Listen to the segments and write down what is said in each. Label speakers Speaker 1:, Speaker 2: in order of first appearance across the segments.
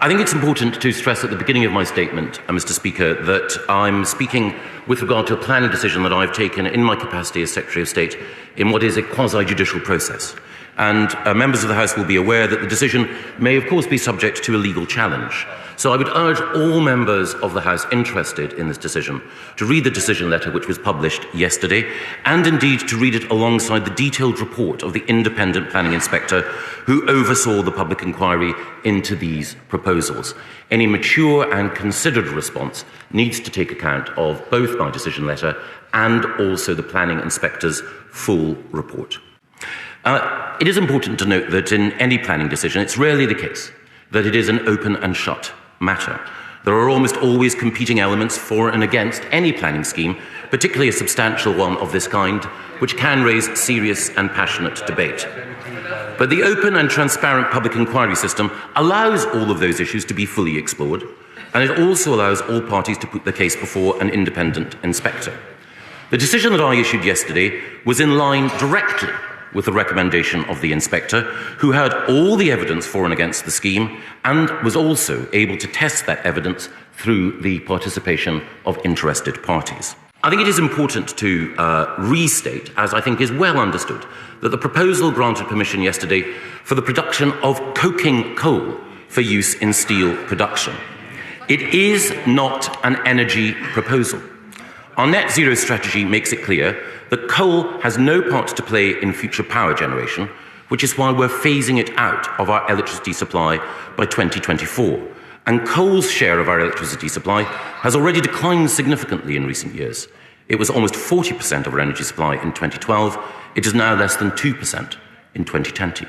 Speaker 1: I think it's important to stress at the beginning of my statement, Mr. Speaker, that I'm speaking with regard to a planning decision that I've taken in my capacity as Secretary of State in what is a quasi-judicial process. And members of the House will be aware that the decision may, of course, be subject to a legal challenge. So I would urge all members of the House interested in this decision to read the decision letter which was published yesterday, and indeed to read it alongside the detailed report of the independent planning inspector who oversaw the public inquiry into these proposals. Any mature and considered response needs to take account of both my decision letter and also the planning inspector's full report. It is important to note that in any planning decision, it's rarely the case that it is an open and shut matter. There are almost always competing elements for and against any planning scheme, particularly a substantial one of this kind, which can raise serious and passionate debate. But the open and transparent public inquiry system allows all of those issues to be fully explored, and it also allows all parties to put the case before an independent inspector. The decision that I issued yesterday was in line directly with the recommendation of the inspector, who heard all the evidence for and against the scheme and was also able to test that evidence through the participation of interested parties. I think it is important to restate, as I think is well understood, that the proposal granted permission yesterday for the production of coking coal for use in steel production. It is not an energy proposal. Our net zero strategy makes it clear that coal has no part to play in future power generation, which is why we're phasing it out of our electricity supply by 2024. And coal's share of our electricity supply has already declined significantly in recent years. It was almost 40% of our energy supply in 2012. It is now less than 2% in 2020.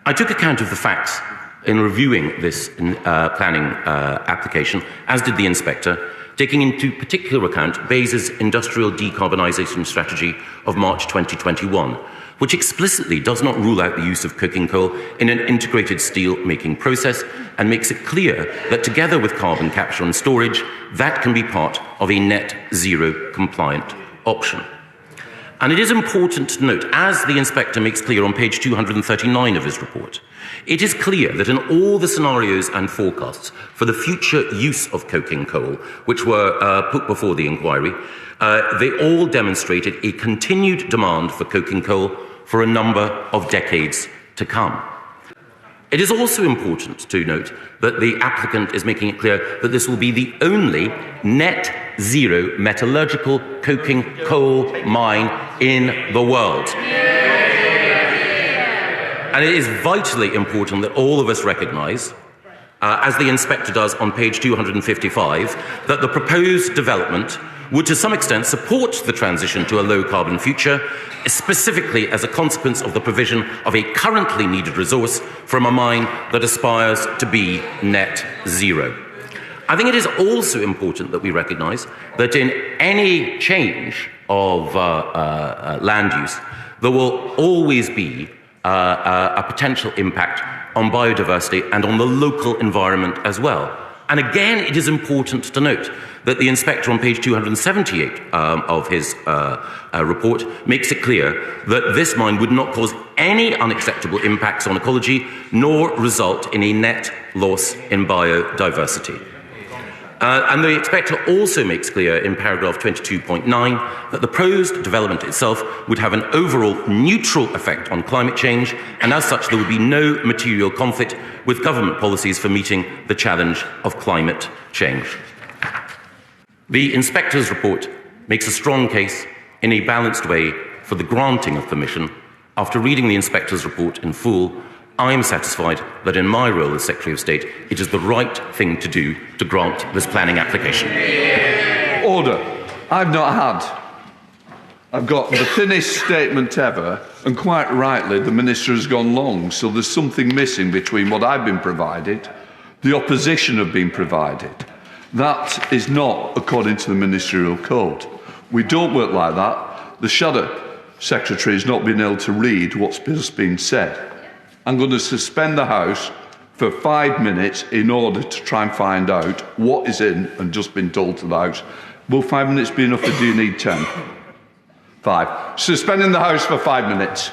Speaker 1: I took account of the facts in reviewing this planning application, as did the inspector, taking into particular account BEIS's industrial decarbonisation strategy of March 2021, which explicitly does not rule out the use of coking coal in an integrated steel-making process and makes it clear that together with carbon capture and storage, that can be part of a net zero compliant option. And it is important to note, as the inspector makes clear on page 239 of his report, it is clear that in all the scenarios and forecasts for the future use of coking coal, which were put before the inquiry, they all demonstrated a continued demand for coking coal for a number of decades to come. It is also important to note that the applicant is making it clear that this will be the only net zero metallurgical coking coal mine in the world. And it is vitally important that all of us recognise, as the inspector does on page 255, that the proposed development would to some extent support the transition to a low-carbon future, specifically as a consequence of the provision of a currently needed resource from a mine that aspires to be net zero. I think it is also important that we recognise that in any change of land use, there will always be a potential impact on biodiversity and on the local environment as well. And again, it is important to note that the inspector on page 278 of his report makes it clear that this mine would not cause any unacceptable impacts on ecology nor result in a net loss in biodiversity. And the inspector also makes clear in paragraph 22.9 that the proposed development itself would have an overall neutral effect on climate change, and as such there would be no material conflict with government policies for meeting the challenge of climate change. The inspector's report makes a strong case in a balanced way for the granting of permission. After reading the inspector's report in full, I am satisfied that in my role as Secretary of State, it is the right thing to do to grant this planning application.
Speaker 2: Order. I've got the thinnest statement ever, and quite rightly, the Minister has gone long, so there's something missing between what I've been provided, the opposition have been provided. That is not according to the Ministerial Code. We don't work like that. The Shadow Secretary has not been able to read what's just been said. I'm going to suspend the House for 5 minutes in order to try and find out what is in and just been told to the House. Will 5 minutes be enough, or do you need 10? 5. Suspending the House for 5 minutes.